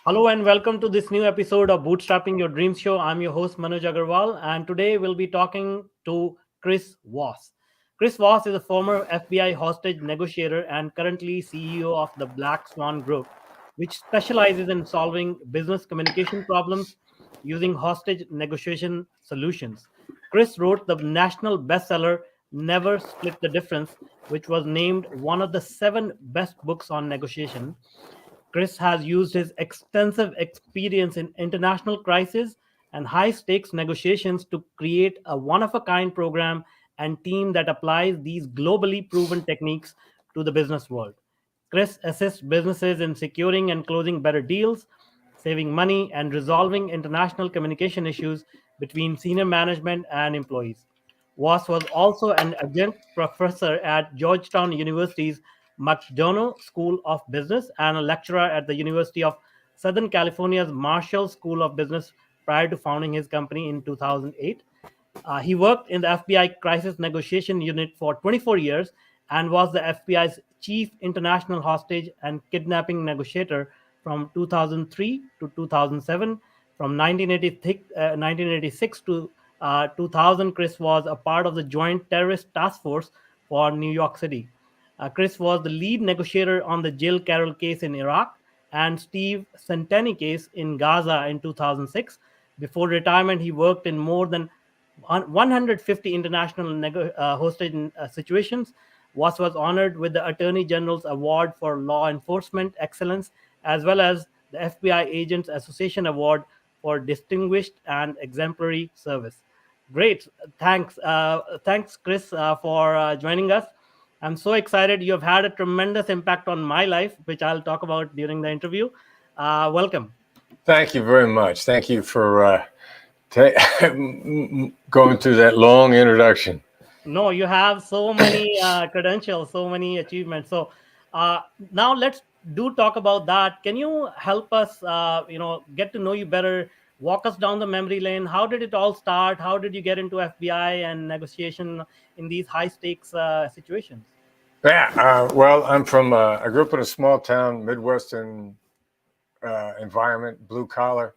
Hello and welcome to this new episode of Bootstrapping Your Dreams Show. I'm your host Manoj Agarwal, and today we'll be talking to Chris Voss. Chris Voss is a former FBI hostage negotiator and currently CEO of the Black Swan Group, which specializes in solving business communication problems using hostage negotiation solutions. Chris wrote the national bestseller Never Split the Difference, which was named one of the seven best books on negotiation. Chris has used his extensive experience in international crisis and high stakes negotiations to create a one of a kind program and team that applies these globally proven techniques to the business world. Chris assists businesses in securing and closing better deals, saving money, and resolving international communication issues between senior management and employees. Voss was also an adjunct professor at Georgetown University's McDonough School of Business and a lecturer at the University of Southern California's Marshall School of Business prior to founding his company in 2008. He worked in the FBI Crisis Negotiation Unit for 24 years and was the FBI's chief international hostage and kidnapping negotiator from 2003 to 2007. From 1986 to 2000, Chris was a part of the Joint Terrorist Task Force for New York City. Chris was the lead negotiator on the Jill Carroll case in Iraq and Steve Centeni case in Gaza in 2006. Before retirement, he worked in more than 150 international hostage situations. Voss was honored with the Attorney General's Award for Law Enforcement Excellence, as well as the FBI Agents Association Award for Distinguished and Exemplary Service. Great. Thanks, Chris, for joining us. I'm so excited. You have had a tremendous impact on my life, which I'll talk about during the interview. Welcome. Thank you very much. Thank you for going through that long introduction. No, you have so many credentials, so many achievements. So uh, now let's do talk about that. Can you help us, get to know you better? Walk us down the memory lane. How did it all start? How did you get into FBI and negotiation in these high stakes situations? Well, I grew up in a small town, Midwestern environment, blue collar,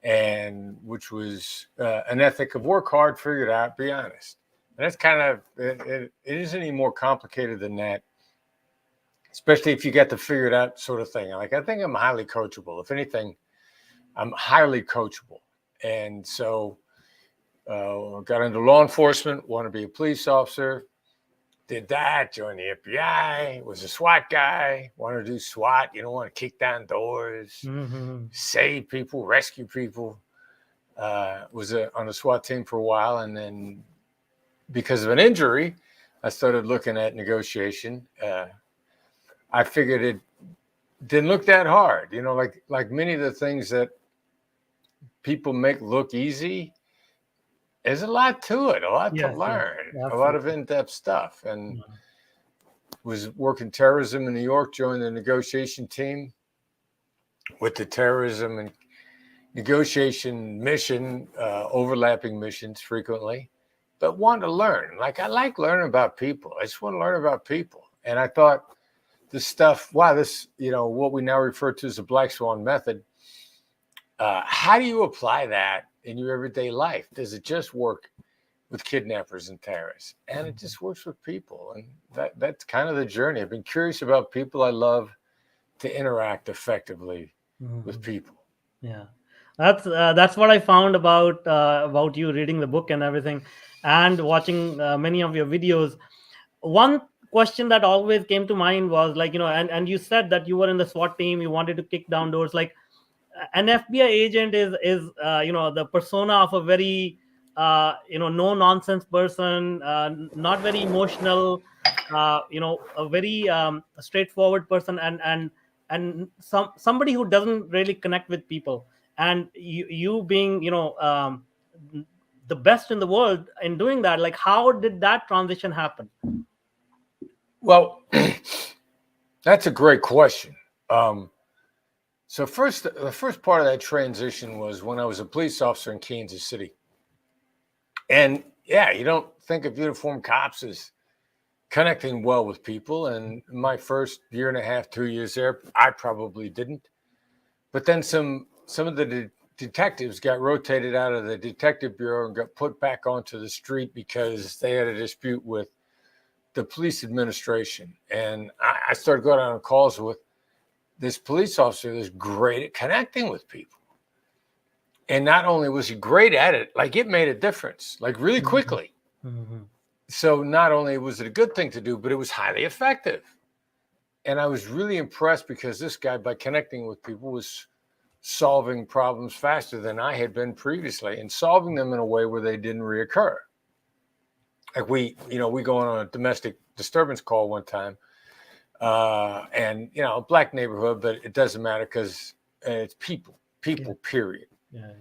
and which was an ethic of work hard, figure it out, be honest. And that's kind of, it isn't any more complicated than that, especially if you get to figure it out sort of thing. Like, I think I'm highly coachable. If anything, I'm highly coachable. And so got into law enforcement, want to be a police officer, did that, joined the FBI, was a SWAT guy, wanted to do SWAT. You don't want to kick down doors, save people, rescue people. Was on the SWAT team for a while. And then because of an injury, I started looking at negotiation. I figured it didn't look that hard. You know, like many of the things that people make look easy, there's a lot to it, a lot to learn, a lot of in-depth stuff. And was working terrorism in New York, joined the negotiation team with the terrorism and negotiation mission, overlapping missions frequently, but wanted to learn. Like, I like learning about people. I just want to learn about people. And I thought this stuff, wow, this, what we now refer to as the Black Swan method, how do you apply that in your everyday life? Does it just work with kidnappers and terrorists? And it just works with people. And that's kind of the journey. I've been curious about people. I love to interact effectively with people. Yeah, that's what I found about you reading the book and everything, and watching many of your videos. One question that always came to mind was like, and you said that you were in the SWAT team, you wanted to kick down doors. Like, an FBI agent is the persona of a very no nonsense person, not very emotional, a very straightforward person, and somebody who doesn't really connect with people. And you being the best in the world in doing that, like, how did that transition happen? Well, that's a great question. So the first part of that transition was when I was a police officer in Kansas City. And yeah, you don't think of uniformed cops as connecting well with people. And my first year and a half, 2 years there, I probably didn't. But then some of the detectives got rotated out of the detective bureau and got put back onto the street because they had a dispute with the police administration. And I started going on calls with this police officer that's great at connecting with people. And not only was he great at it, like it made a difference, like really quickly. Mm-hmm. So not only was it a good thing to do, but it was highly effective. And I was really impressed because this guy, by connecting with people, was solving problems faster than I had been previously and solving them in a way where they didn't reoccur. Like we go on a domestic disturbance call one time, and black neighborhood, but it doesn't matter because it's people, period. Yeah.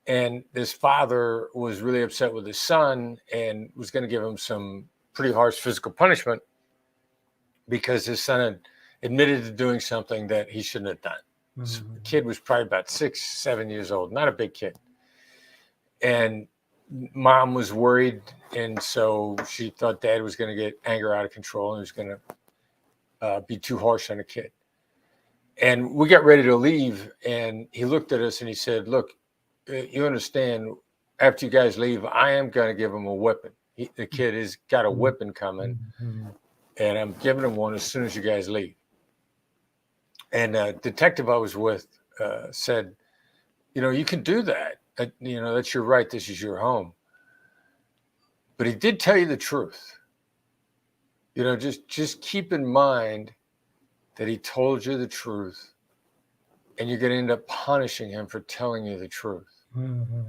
And this father was really upset with his son and was going to give him some pretty harsh physical punishment because his son had admitted to doing something that he shouldn't have done. Mm-hmm. So the kid was probably about 6-7 years old, not a big kid. And mom was worried, and so she thought dad was going to get anger out of control and was going to be too harsh on the kid. And we got ready to leave, and he looked at us and he said, "Look, you understand, after you guys leave, I am going to give him a whipping. The kid has got a whipping coming, and I'm giving him one as soon as you guys leave." And the detective I was with said, "You can do that. That's your right. This is your home." But he did tell you the truth. Just keep in mind that he told you the truth, and you're going to end up punishing him for telling you the truth. Mm-hmm.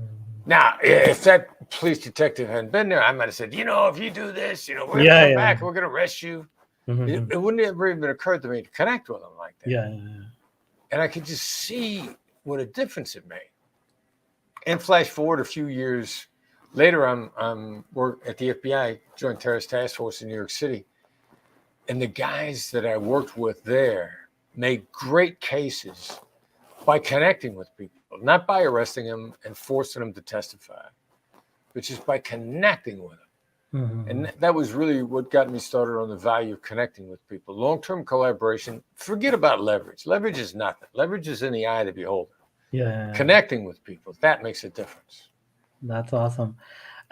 Now, if that police detective hadn't been there, I might have said, if you do this, we're going to come back, we're going to arrest you. Mm-hmm. It wouldn't have even occurred to me to connect with him like that. Yeah. And I could just see what a difference it made. And flash forward a few years later, I'm work at the FBI Joint Terrorist Task Force in New York City. And the guys that I worked with there made great cases by connecting with people, not by arresting them and forcing them to testify, but just by connecting with them. Mm-hmm. And that was really what got me started on the value of connecting with people. Long-term collaboration, forget about leverage. Leverage is nothing. Leverage is in the eye of the beholder. Yeah. Connecting with people, that makes a difference. That's awesome.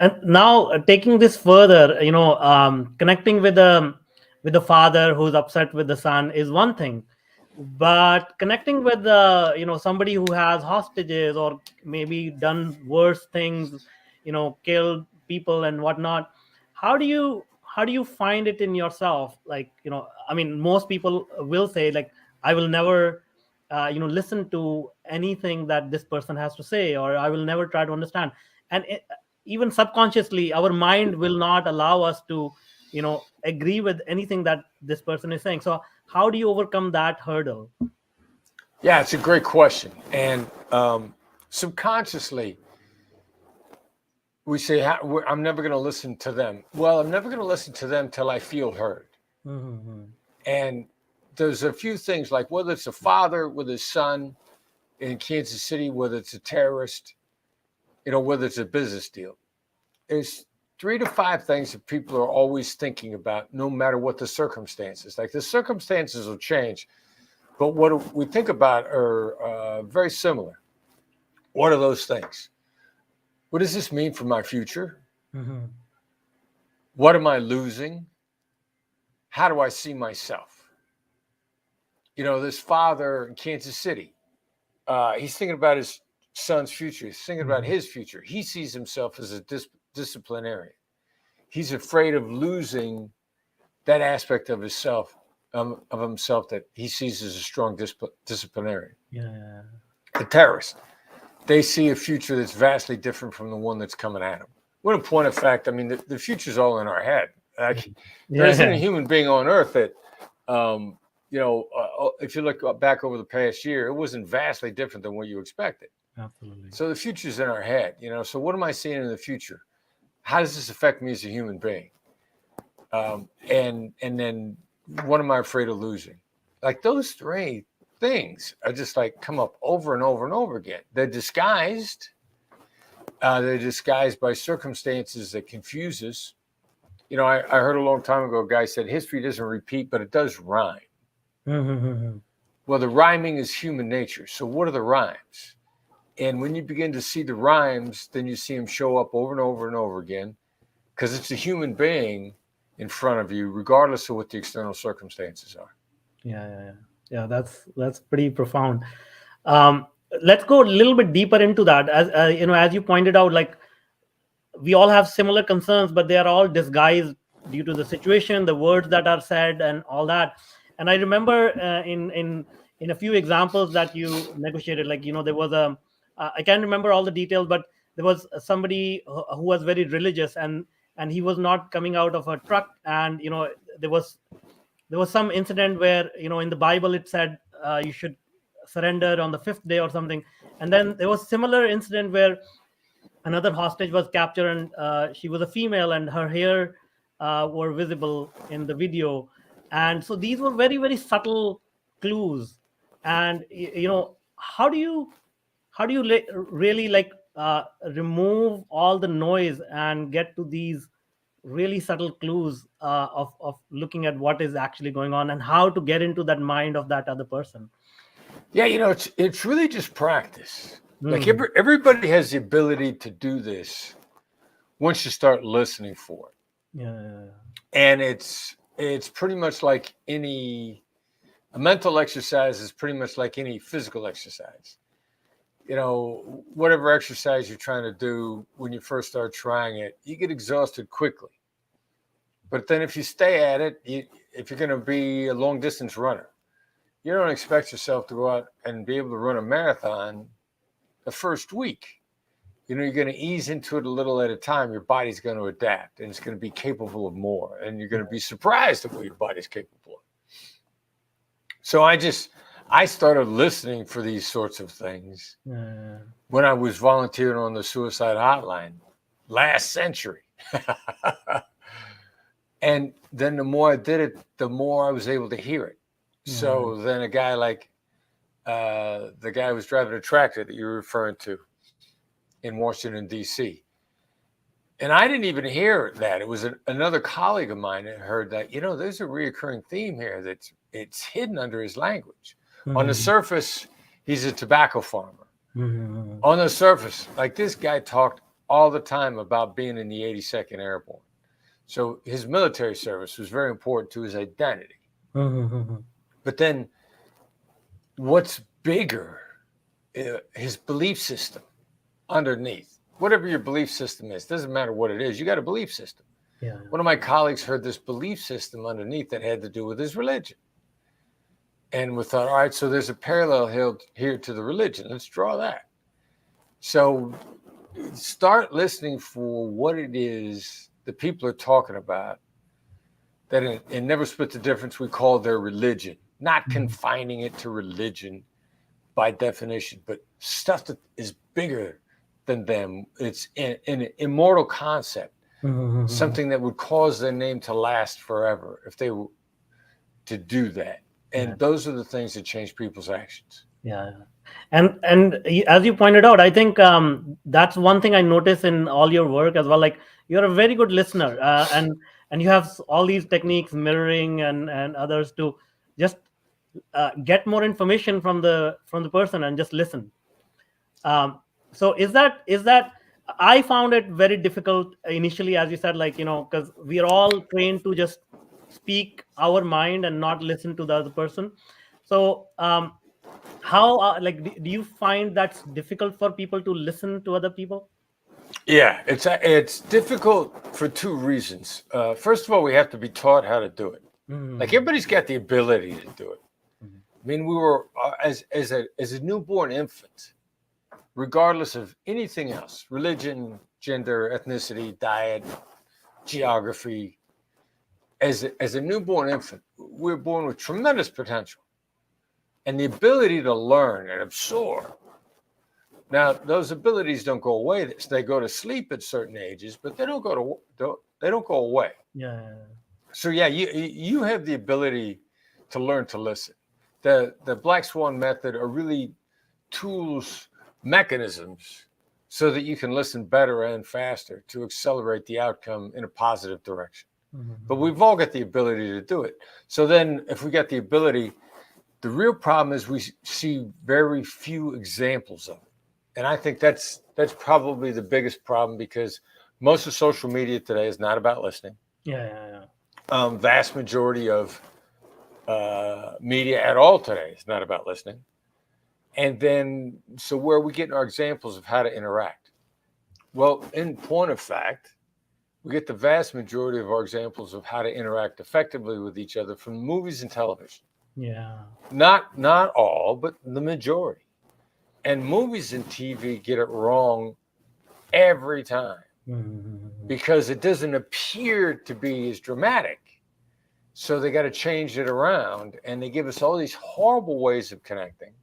And now taking this further, connecting with the father who's upset with the son is one thing, but connecting with somebody who has hostages or maybe done worse things, killed people and whatnot, how do you find it in yourself? Like, most people will say, like, I will never listen to anything that this person has to say, or I will never try to understand. And even subconsciously, our mind will not allow us to agree with anything that this person is saying. So how do you overcome that hurdle? Yeah, it's a great question. And subconsciously, we say, I'm never going to listen to them. Well, I'm never going to listen to them till I feel heard. Mm-hmm. And there's a few things, like whether it's a father with his son in Kansas City, whether it's a terrorist, whether it's a business deal. There's 3 to 5 things that people are always thinking about, no matter what the circumstances. Like, the circumstances will change, but what we think about are very similar. What are those things? What does this mean for my future? Mm-hmm. What am I losing? How do I see myself? This father in Kansas City, he's thinking about his son's future. He's thinking about his future. He sees himself as a disciplinarian. He's afraid of losing that aspect of himself, that he sees as a strong disciplinarian. Yeah. The terrorist, they see a future that's vastly different from the one that's coming at them. What a point of fact. I mean, the future's all in our head. There isn't a human being on earth that, if you look back over the past year, it wasn't vastly different than what you expected. Absolutely. So the future's in our head, So what am I seeing in the future? How does this affect me as a human being? And then what am I afraid of losing? Like, those 3 things are just like come up over and over and over again. They're disguised. They're disguised by circumstances that confuse us. I heard a long time ago, a guy said, history doesn't repeat, but it does rhyme. Mm-hmm. Well, the rhyming is human nature. So what are the rhymes? And when you begin to see the rhymes, then you see them show up over and over and over again, because it's a human being in front of you, regardless of what the external circumstances are. Yeah. That's pretty profound. Um, let's go a little bit deeper into that. As as you pointed out, like we all have similar concerns, but they are all disguised due to the situation, the words that are said, and all that. And I remember in a few examples that you negotiated, like there was I can't remember all the details, but there was somebody who was very religious, and he was not coming out of a truck, and there was some incident where in the Bible it said you should surrender on the fifth day or something, and then there was similar incident where another hostage was captured, and she was a female and her hair were visible in the video. And so these were very, very subtle clues. And how do you really like remove all the noise and get to these really subtle clues of looking at what is actually going on and how to get into that mind of that other person? Yeah, it's really just practice. Like Mm. everybody has the ability to do this once you start listening for it. Yeah. And it's pretty much like a mental exercise is pretty much like any physical exercise. Whatever exercise you're trying to do, when you first start trying it, you get exhausted quickly. But then if you stay at it, if you're going to be a long distance runner, you don't expect yourself to go out and be able to run a marathon the first week. You're going to ease into it a little at a time. Your body's going to adapt, and it's going to be capable of more. And you're going to be surprised at what your body's capable of. So I started listening for these sorts of things when I was volunteering on the suicide hotline last century. And then the more I did it, the more I was able to hear it. So then a guy like the guy who was driving a tractor that you were referring to in Washington, D.C. And I didn't even hear that. It was another colleague of mine that heard that, there's a reoccurring theme here that's it's hidden under his language. Mm-hmm. On the surface, he's a tobacco farmer. Mm-hmm. On the surface, like this guy talked all the time about being in the 82nd Airborne. So his military service was very important to his identity. Mm-hmm. But then what's bigger, his belief system underneath. Whatever your belief system is, doesn't matter what it is, you got a belief system. Yeah. One of my colleagues heard this belief system underneath that had to do with his religion. And we thought, all right, so there's a parallel here to the religion. Let's draw that. So start listening for what it is the people are talking about, that in Never Split the Difference, we call their religion, not confining it to religion by definition, but stuff that is bigger than them. It's an immortal concept, something that would cause their name to last forever if they were to do that. And those are the things that change people's actions. Yeah. And as you pointed out, I think that's one thing I notice in all your work as well. Like you're a very good listener, and you have all these techniques, mirroring and others, to just get more information from the person and just listen. So is that I found it very difficult initially, as you said, like because we are all trained to just speak our mind and not listen to the other person. So how do you find that's difficult for people to listen to other people? Yeah, it's difficult for two reasons. First of all, we have to be taught how to do it. Like everybody's got the ability to do it. I mean, we were as a newborn infant, regardless of anything else, religion, gender, ethnicity, diet, geography, as a newborn infant, we're born with tremendous potential and the ability to learn and absorb. Now, those abilities don't go away. They go to sleep at certain ages, but they don't go away. Yeah. So yeah, you have the ability to learn to listen. The Black Swan method are really tools, mechanisms, so that you can listen better and faster to accelerate the outcome in a positive direction. But we've all got the ability to do it. So then if we got the ability, The real problem is we see very few examples of it. And I think that's probably the biggest problem, because most of social media today is not about listening. Yeah. Vast majority of media at all today is not about listening. And then, so where are we getting our examples of how to interact? Well, in point of fact, we get the vast majority of our examples of how to interact effectively with each other from movies and television. Yeah. Not all, but the majority. And movies and TV get it wrong every time, because it doesn't appear to be as dramatic. So they got to change it around, and they give us all these horrible ways of connecting.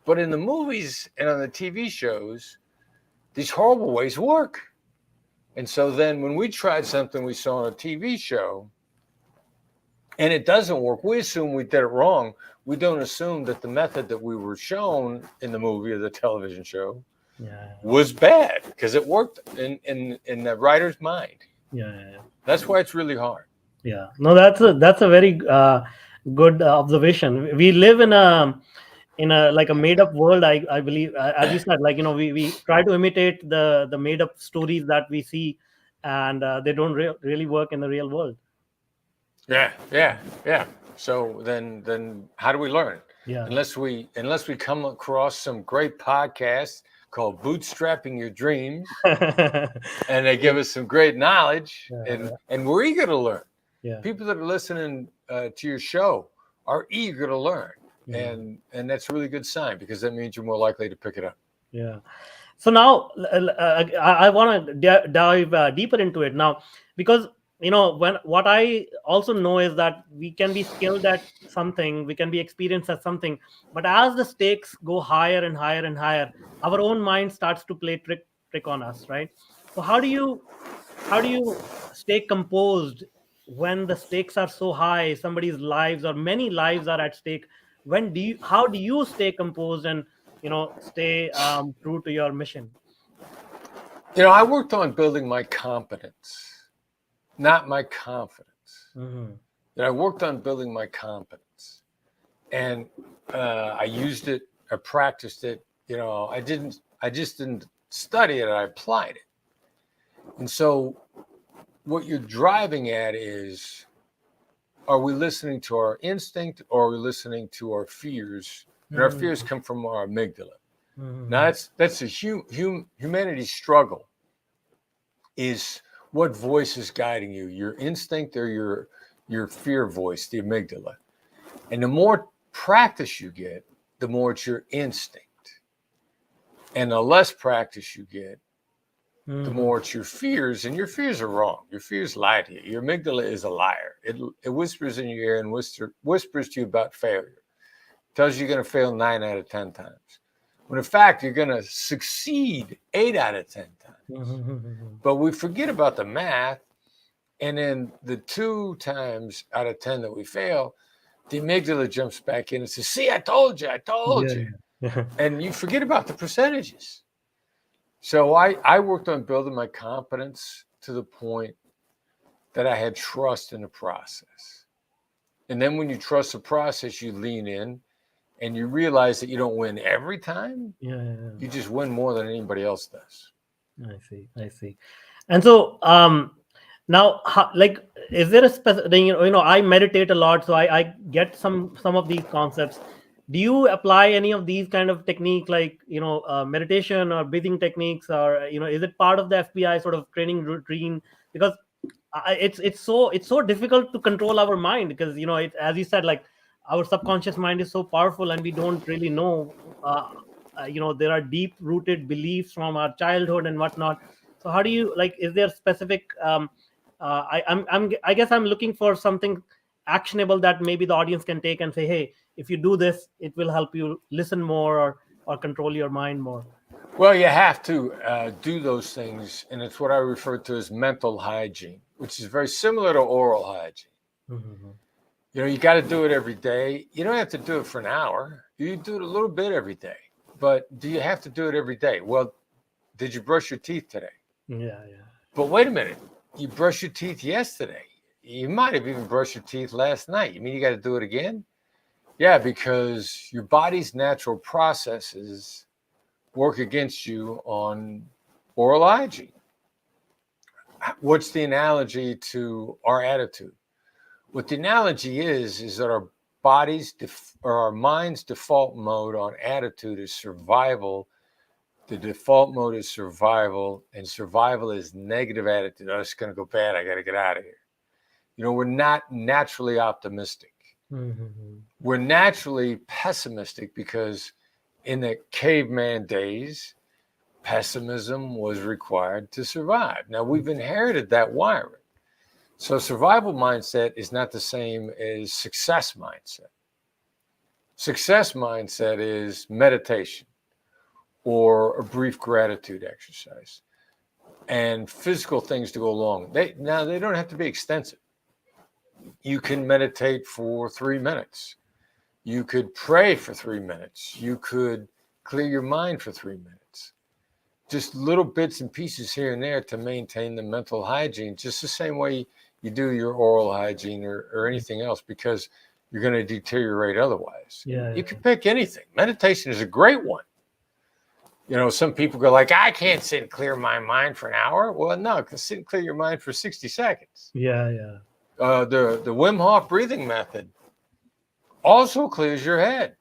But in the movies and on the TV shows, these horrible ways work. And so then when we tried something we saw on a TV show and it doesn't work, we assume we did it wrong. We don't assume that the method that we were shown in the movie or the television show was bad, because it worked in the writer's mind. That's why it's really hard. Yeah. No, that's a very good observation. We live in a like a made up world. I believe, as you said, like, we try to imitate the made up stories that we see, and they don't really work in the real world. Yeah. So then how do we learn? Yeah. Unless we come across some great podcasts called Bootstrapping Your Dreams, and they give us some great knowledge, and we're eager to learn. Yeah. People that are listening to your show are eager to learn, and that's a really good sign, because that means you're more likely to pick it up. Yeah. So now I want to dive deeper into it now, because what I also know is that we can be skilled at something, we can be experienced at something, but as the stakes go higher and higher and higher, our own mind starts to play trick on us, right? So how do you stay composed when the stakes are so high, somebody's lives or many lives are at stake? How do you stay composed and stay true to your mission? I worked on building my competence, not my confidence. I worked on building my competence, and I used it, I practiced it. I just didn't study it, I applied it. And so what you're driving at is, are we listening to our instinct, or are we listening to our fears? And our fears come from our amygdala. Now that's a humanity struggle, is what voice is guiding you, your instinct or your fear voice, the amygdala. And the more practice you get, the more it's your instinct. And the less practice you get, the more it's your fears, and your fears are wrong. Your fears lie to you. Your amygdala is a liar. It whispers in your ear and whispers to you about failure. Tells you you're going to fail 9 out of 10 times. When in fact, you're going to succeed 8 out of 10 times. But we forget about the math. And then the 2 times out of 10 that we fail, the amygdala jumps back in and says, see, I told you. And you forget about the percentages. So I worked on building my confidence to the point that I had trust in the process. And then when you trust the process, you lean in and you realize that you don't win every time. You just win more than anybody else does. I see. And so now, is there a specific, I meditate a lot, so I get some of these concepts. Do you apply any of these kind of technique, like meditation or breathing techniques, or is it part of the FBI sort of training routine? Because it's so difficult to control our mind, because as you said, like, our subconscious mind is so powerful, and we don't really know. There are deep rooted beliefs from our childhood and whatnot. So how do you, like, is there specific? I guess I'm looking for something actionable that maybe the audience can take and say, hey, if you do this, it will help you listen more or control your mind more. Well, you have to do those things, and it's what I refer to as mental hygiene, which is very similar to oral hygiene. You got to do it every day. You don't have to do it for an hour. You do it a little bit every day. But do you have to do it every day? Well, did you brush your teeth today? Yeah. But wait a minute. You brushed your teeth yesterday. You might have even brushed your teeth last night. You mean you got to do it again? Yeah, because your body's natural processes work against you on oral hygiene. What's the analogy to our attitude? What the analogy is that our or our mind's default mode on attitude is survival. The default mode is survival, and survival is negative attitude. Oh, it's going to go bad. I got to get out of here. We're not naturally optimistic. Mm-hmm. We're naturally pessimistic because in the caveman days, pessimism was required to survive. Now, we've inherited that wiring. So survival mindset is not the same as success mindset. Success mindset is meditation or a brief gratitude exercise and physical things to go along. They don't have to be extensive. You can meditate for 3 minutes. You could pray for 3 minutes. You could clear your mind for 3 minutes. Just little bits and pieces here and there to maintain the mental hygiene, just the same way you do your oral hygiene or anything else, because you're going to deteriorate otherwise. Yeah, you can pick anything. Meditation is a great one. Some people go like, I can't sit and clear my mind for an hour. Well, no, you can sit and clear your mind for 60 seconds. Yeah. The Wim Hof breathing method also clears your head.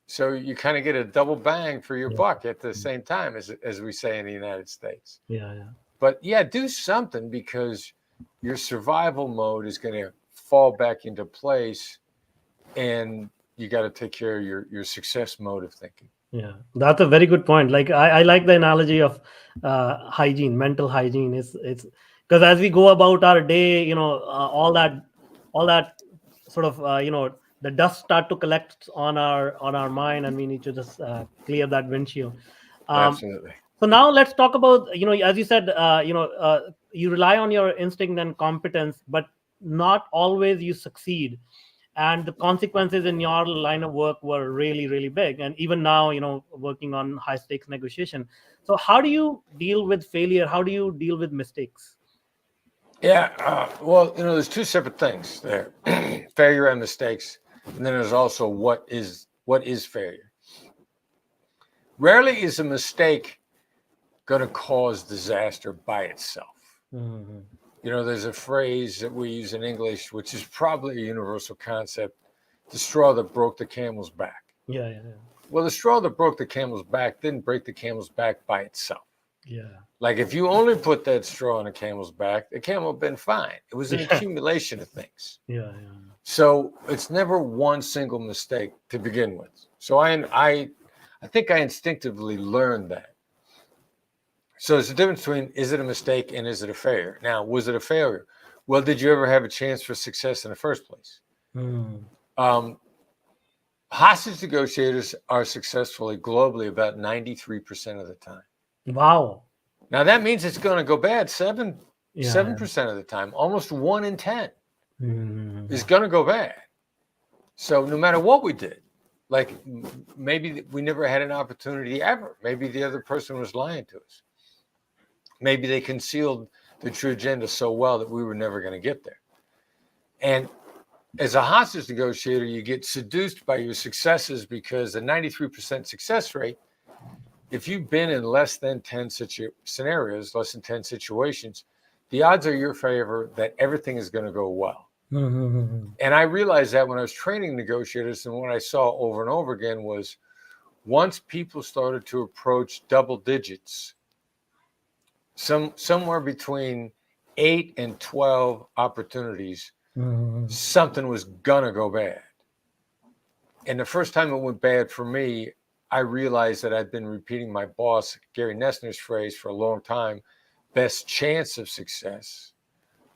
So you kind of get a double bang for your buck at the same time, as we say in the United States. Yeah. But do something, because your survival mode is going to fall back into place, and you got to take care of your success mode of thinking. Yeah, that's a very good point. Like I like the analogy of hygiene, mental hygiene. It's because as we go about our day, all that sort of the dust start to collect on our mind, and we need to just clear that windshield. Absolutely. So now let's talk about, as you said, you rely on your instinct and competence, but not always you succeed. And the consequences in your line of work were really, really big. And even now, working on high stakes negotiation. So how do you deal with failure? How do you deal with mistakes? Yeah, well, there's two separate things there: failure and mistakes, and then there's also what is failure. Rarely is a mistake going to cause disaster by itself. Mm-hmm. There's a phrase that we use in English, which is probably a universal concept: the straw that broke the camel's back. Yeah. Well, the straw that broke the camel's back didn't break the camel's back by itself. Yeah. Like if you only put that straw on a camel's back, the camel would have been fine. It was an accumulation of things. Yeah. So it's never one single mistake to begin with. So I think I instinctively learned that. So there's a difference between, is it a mistake and is it a failure? Now, was it a failure? Well, did you ever have a chance for success in the first place? Hostage negotiators are successfully globally about 93% of the time. Wow. Now that means it's going to go bad 7% of the time. Almost 1 in 10 is going to go bad. So no matter what we did, like maybe we never had an opportunity ever. Maybe the other person was lying to us. Maybe they concealed the true agenda so well that we were never going to get there. And as a hostage negotiator, you get seduced by your successes, because the 93% success rate, if you've been in less than 10 scenarios, less than 10 situations, the odds are your favor that everything is going to go well. And I realized that when I was training negotiators, and what I saw over and over again was, once people started to approach double digits, somewhere between 8 and 12 opportunities, something was gonna go bad. And the first time it went bad for me, I realized that I'd been repeating my boss Gary Nessner's phrase for a long time: best chance of success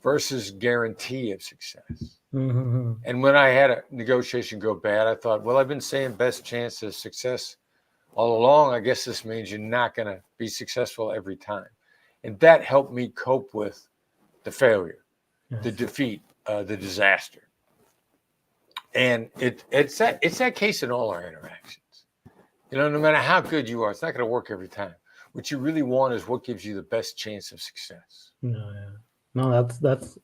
versus guarantee of success. And when I had a negotiation go bad, I thought, well, I've been saying best chance of success all along. I guess this means you're not going to be successful every time. And that helped me cope with the failure, the defeat, the disaster. And it's that case in all our interactions. No matter how good you are, it's not going to work every time. What you really want is what gives you the best chance of success. No,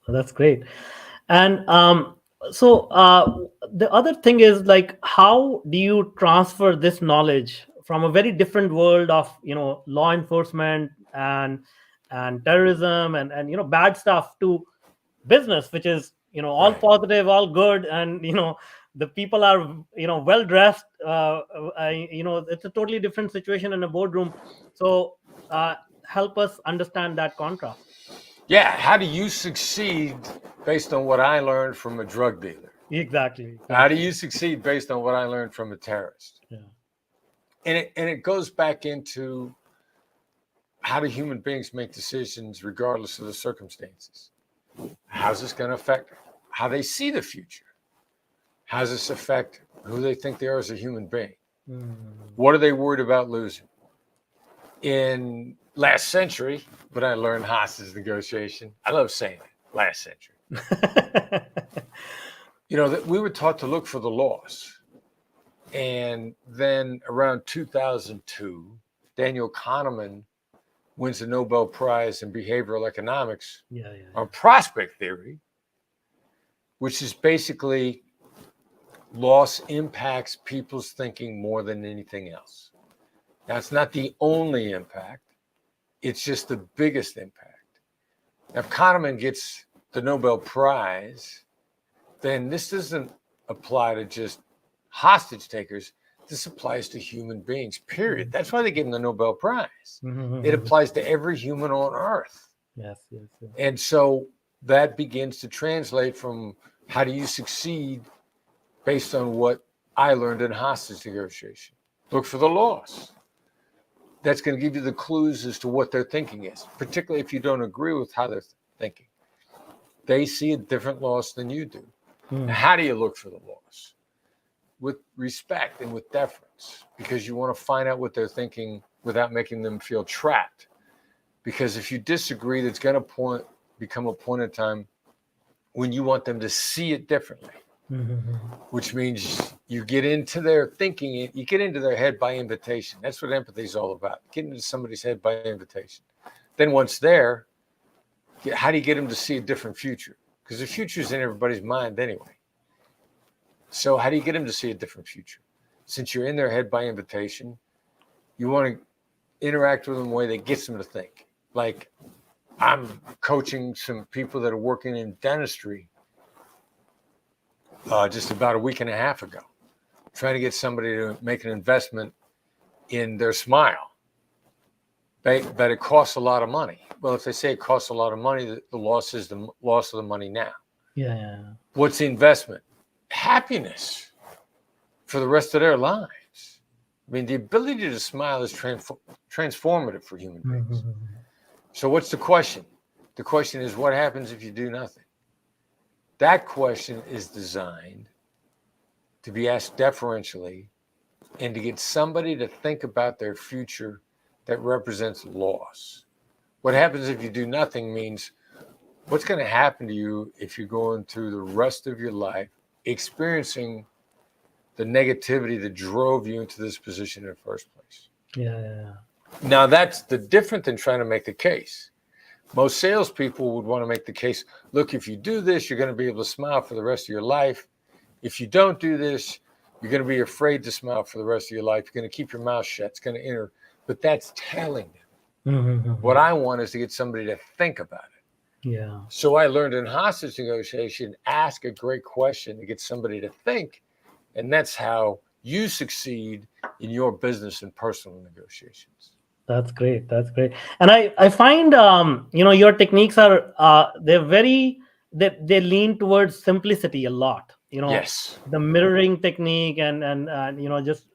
that's great. And So the other thing is like, how do you transfer this knowledge from a very different world of law enforcement and terrorism and bad stuff to business, which is all Right. positive, all good, and the people are well dressed. It's a totally different situation in a boardroom. So uh, help us understand that contrast. Yeah. How do you succeed based on what I learned from a drug dealer? Exactly, How do exactly. you succeed based on what I learned from a terrorist? Yeah. And it goes back into how do human beings make decisions regardless of the circumstances? How's this going to affect how they see the future? How does this affect who they think they are as a human being? Mm. What are they worried about losing? In last century, when I learned hostage negotiation, I love saying it, last century. That we were taught to look for the loss. And then around 2002, Daniel Kahneman wins the Nobel Prize in behavioral economics Yeah, yeah, on prospect theory, which is basically loss impacts people's thinking more than anything else. Now, it's not the only impact, it's just the biggest impact. Now, if Kahneman gets the Nobel Prize, then this doesn't apply to just hostage takers. This applies to human beings, period. That's why they give him the Nobel Prize. It yeah. applies to every human on earth. Yes, yes, yes. And so that begins to translate from how do you succeed based on what I learned in hostage negotiation. Look for the loss. That's going to give you the clues as to what their thinking is, particularly if you don't agree with how they're thinking. They see a different loss than you do. Now, how do you look for the loss? With respect and with deference, because you want to find out what they're thinking without making them feel trapped. Because if you disagree, that's going to become a point in time when you want them to see it differently, which means you get into their thinking, you get into their head by invitation. That's what empathy is all about. Get into somebody's head by invitation. Then once there, how do you get them to see a different future? Because the future is in everybody's mind anyway. So how do you get them to see a different future? Since you're in their head by invitation, you want to interact with them in a way that gets them to think. Like, I'm coaching some people that are working in dentistry just about a week and a half ago, trying to get somebody to make an investment in their smile. But it costs a lot of money. Well, if they say it costs a lot of money, the loss is the loss of the money now. Yeah, yeah. What's the investment? Happiness for the rest of their lives. I mean, the ability to smile is transformative for human beings. So what's the question? The question is, what happens if you do nothing? That question is designed to be asked deferentially and to get somebody to think about their future that represents loss. What happens if you do nothing means what's going to happen to you if you're going through the rest of your life experiencing the negativity that drove you into this position in the first place. Yeah, yeah. Now, that's the different than trying to make the case. Most salespeople would want to make the case, look, if you do this, you're going to be able to smile for the rest of your life. If you don't do this, you're going to be afraid to smile for the rest of your life. You're going to keep your mouth shut. It's going to enter. But that's telling them. What I want is to get somebody to think about it. Yeah. So I learned in hostage negotiation, ask a great question to get somebody to think. And that's how you succeed in your business and personal negotiations. That's great. That's great. And I find your techniques are they're very they lean towards simplicity a lot. Yes. The mirroring technique and just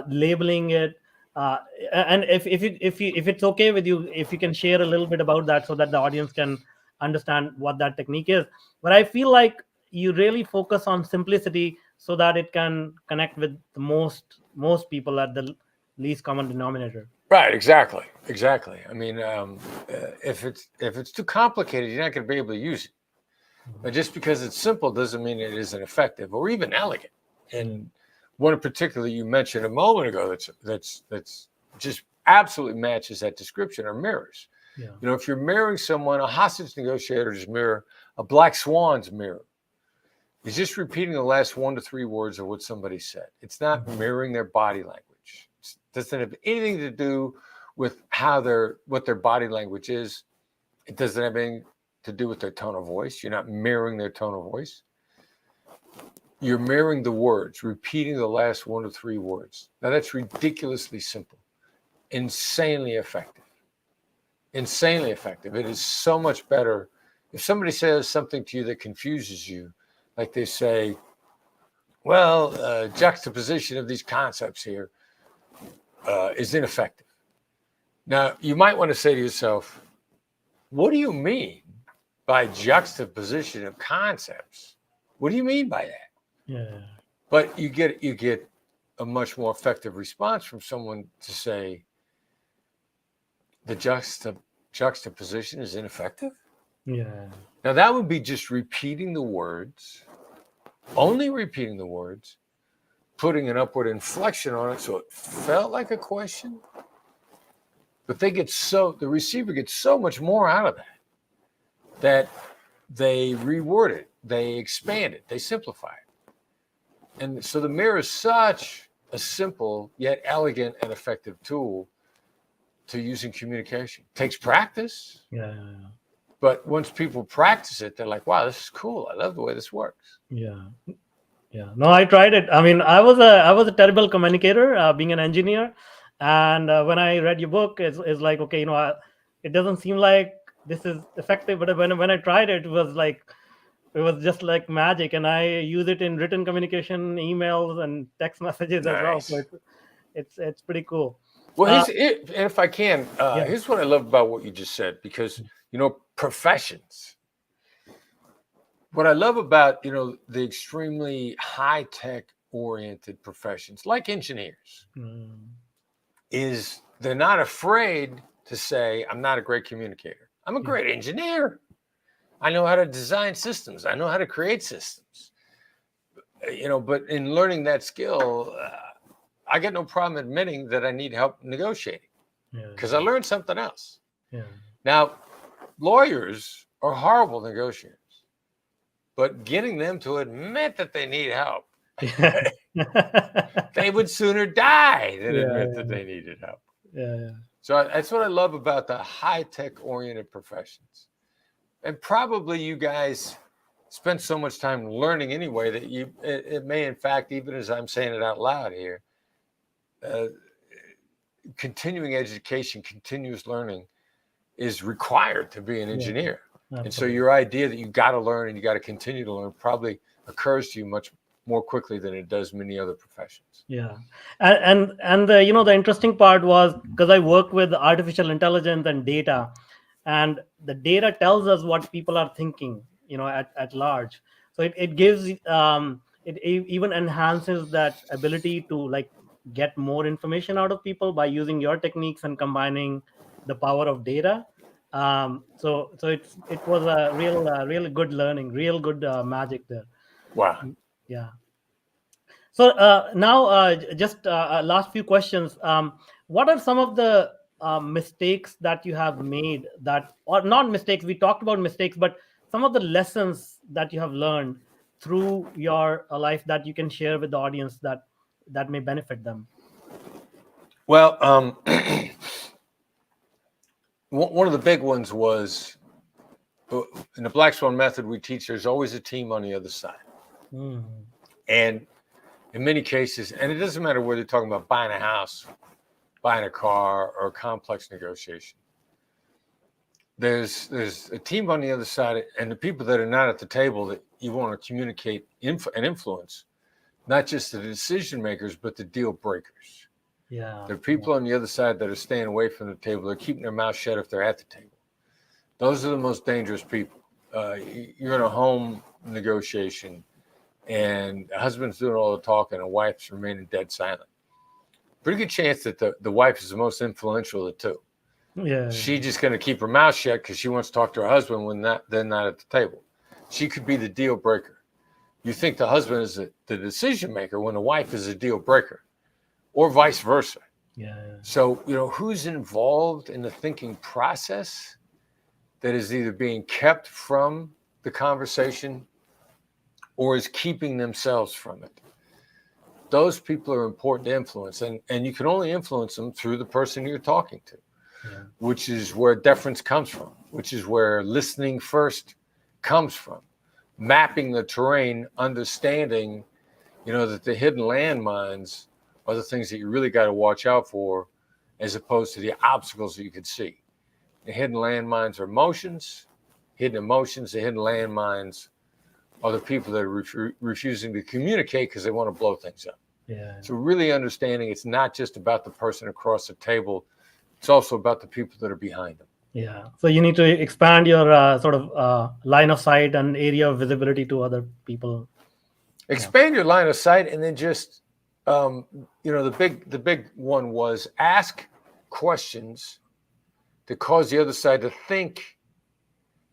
labeling it. Uh, and if it's okay with you, if you can share a little bit about that so that the audience can understand what that technique is. But I feel like you really focus on simplicity so that it can connect with the most people at the least common denominator. Right, exactly. I mean, if it's too complicated, you're not going to be able to use it. But just because it's simple doesn't mean it isn't effective or even elegant. And one in particular you mentioned a moment ago that's just absolutely matches that description are mirrors. Yeah. If you're mirroring someone, a hostage negotiator's mirror, a black swan's mirror. is just repeating the last 1 to 3 words of what somebody said. It's not mirroring their body language. It doesn't have anything to do with what their body language is. It doesn't have anything to do with their tone of voice. You're not mirroring their tone of voice. You're mirroring the words, repeating the last 1 to 3 words. Now that's ridiculously simple, insanely effective. Insanely effective. It is so much better. If somebody says something to you that confuses you, like they say, well, juxtaposition of these concepts here is ineffective. Now, you might want to say to yourself, what do you mean by juxtaposition of concepts? What do you mean by that? Yeah. But you get a much more effective response from someone to say the juxtaposition is ineffective. Yeah. Now that would be just repeating the words, only repeating the words, putting an upward inflection on it so it felt like a question. But the receiver gets so much more out of that they reword it, they expand it, they simplify it. And so the mirror is such a simple yet elegant and effective tool to use in communication. It takes practice. Yeah. But once people practice it, they're like, wow, this is cool. I love the way this works. Yeah. Yeah. No, I tried it. I mean, I was a terrible communicator, being an engineer. And when I read your book, it's like, okay, it doesn't seem like this is effective. But when I tried it, it was just like magic. And I use it in written communication, emails, and text messages as well. So it's pretty cool. Well, and if I can, Yeah. here's what I love about what you just said, because, professions. What I love about, the extremely high-tech oriented professions like engineers is they're not afraid to say, I'm not a great communicator. I'm a great engineer. I know how to design systems. I know how to create systems. But in learning that skill, I got no problem admitting that I need help negotiating because I learned something else. Yeah. Now, lawyers are horrible negotiators, but getting them to admit that they need help, they would sooner die than admit that they needed help. Yeah. So that's what I love about the high-tech oriented professions. And probably you guys spend so much time learning anyway that it may, in fact, even as I'm saying it out loud here, continuing education, continuous learning is required to be an engineer. Yeah, and so your idea that you got to learn and you got to continue to learn probably occurs to you much more quickly than it does many other professions. Yeah. And the interesting part was because I work with artificial intelligence and data, and the data tells us what people are thinking, at large. So it gives, it even enhances that ability to get more information out of people by using your techniques and combining the power of data. So it was a real good learning, real good magic there. Wow. Yeah. So now, just last few questions. What are some of the mistakes that you have made or not mistakes? We talked about mistakes, but some of the lessons that you have learned through your life that you can share with the audience that may benefit them. Well, one of the big ones was in the Black Swan method we teach. There's always a team on the other side, and in many cases, and it doesn't matter whether you're talking about buying a house, buying a car, or a complex negotiation. There's a team on the other side, and the people that are not at the table that you want to communicate and influence, not just the decision makers, but the deal breakers. Yeah. There are people on the other side that are staying away from the table. They're keeping their mouth shut if they're at the table. Those are the most dangerous people. You're in a home negotiation, and a husband's doing all the talking, and a wife's remaining dead silent. Pretty good chance that the wife is the most influential of the two. Yeah. She's just going to keep her mouth shut because she wants to talk to her husband when they're not at the table. She could be the deal breaker. You think the husband is the decision maker when the wife is a deal breaker, or vice versa. Yeah. So, who's involved in the thinking process that is either being kept from the conversation or is keeping themselves from it. Those people are important to influence, and you can only influence them through the person you're talking to, which is where deference comes from, which is where listening first comes from. Mapping the terrain, understanding, that the hidden landmines are the things that you really got to watch out for, as opposed to the obstacles that you could see. The hidden landmines are emotions. The hidden landmines are the people that are refusing to communicate because they want to blow things up. So really understanding it's not just about the person across the table, it's also about the people that are behind them. So you need to expand your sort of line of sight and area of visibility to other people. Expand your line of sight, and then just, the big one was ask questions to cause the other side to think,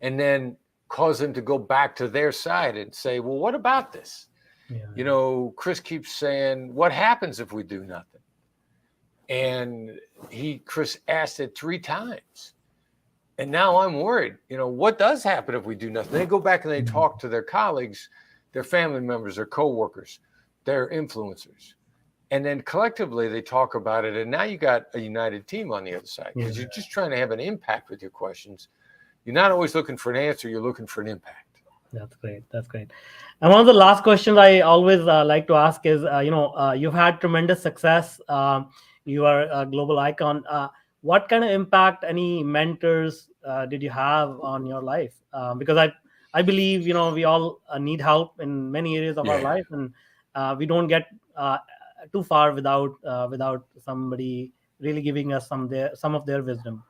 and then cause them to go back to their side and say, well, what about this? Chris keeps saying, what happens if we do nothing? And Chris asked it 3 times. And now I'm worried, what does happen if we do nothing? They go back and they talk to their colleagues, their family members, their coworkers, their influencers. And then collectively they talk about it. And now you got a united team on the other side, because you're just trying to have an impact with your questions. You're not always looking for an answer. You're looking for an impact. That's great. And one of the last questions I always like to ask is, you've had tremendous success. You are a global icon. What kind of impact, any mentors did you have on your life? Because I believe, we all need help in many areas of our life, and we don't get too far without somebody really giving us some of their wisdom.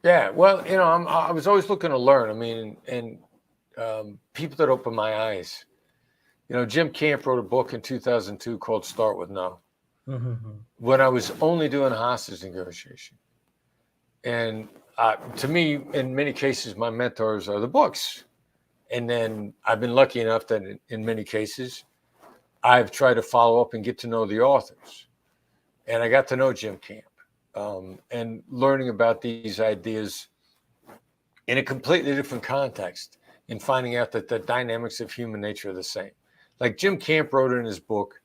Yeah, well, I was always looking to learn. I mean, and people that open my eyes. Jim Camp wrote a book in 2002 called Start With No. When I was only doing hostage negotiation. And to me, in many cases, my mentors are the books. And then I've been lucky enough that in many cases, I've tried to follow up and get to know the authors. And I got to know Jim Camp. And learning about these ideas in a completely different context, and finding out that the dynamics of human nature are the same. Like Jim Camp wrote in his book,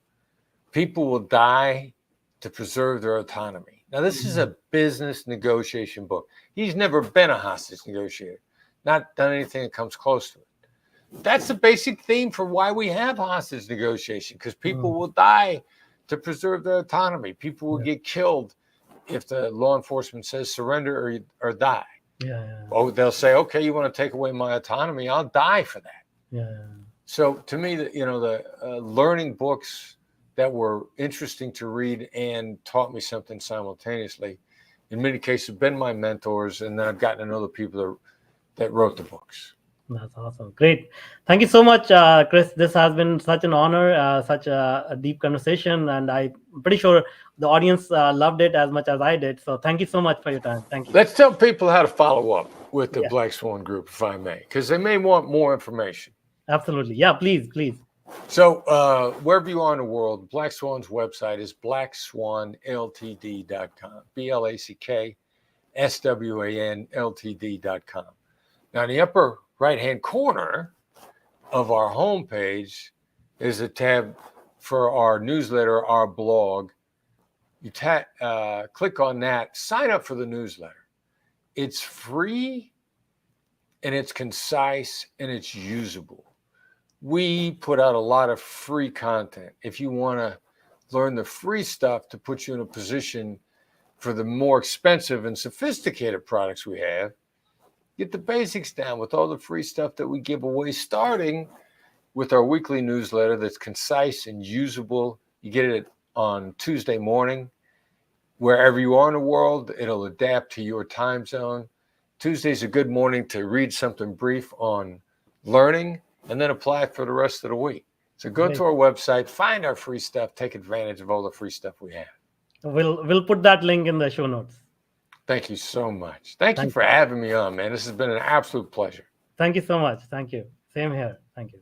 people will die to preserve their autonomy. Now, this is a business negotiation book. He's never been a hostage negotiator, not done anything that comes close to it. That's the basic theme for why we have hostage negotiation, because people will die to preserve their autonomy. People will get killed if the law enforcement says surrender or die. Oh, they'll say, okay, you want to take away my autonomy? I'll die for that. So to me, the learning books that were interesting to read and taught me something simultaneously, in many cases, have been my mentors, and then I've gotten to know the people that wrote the books. That's awesome. Great. Thank you so much, Chris. This has been such an honor, such a deep conversation, and I'm pretty sure the audience loved it as much as I did. So thank you so much for your time. Thank you. Let's tell people how to follow up with the Black Swan Group, if I may, because they may want more information. Absolutely. Yeah, please. So wherever you are in the world, Black Swan's website is blackswanltd.com, BLACKSWANLTD.com. Now, in the upper right-hand corner of our homepage is a tab for our newsletter, our blog. You click on that, sign up for the newsletter. It's free, and it's concise, and it's usable. We put out a lot of free content. If you want to learn the free stuff to put you in a position for the more expensive and sophisticated products we have, get the basics down with all the free stuff that we give away, starting with our weekly newsletter that's concise and usable. You get it on Tuesday morning. Wherever you are in the world, it'll adapt to your time zone. Tuesday's a good morning to read something brief on learning and then apply it for the rest of the week. So go to our website, find our free stuff, take advantage of all the free stuff we have. We'll put that link in the show notes. Thank you so much. Thank you for having me on, man. This has been an absolute pleasure. Thank you so much. Thank you. Same here. Thank you.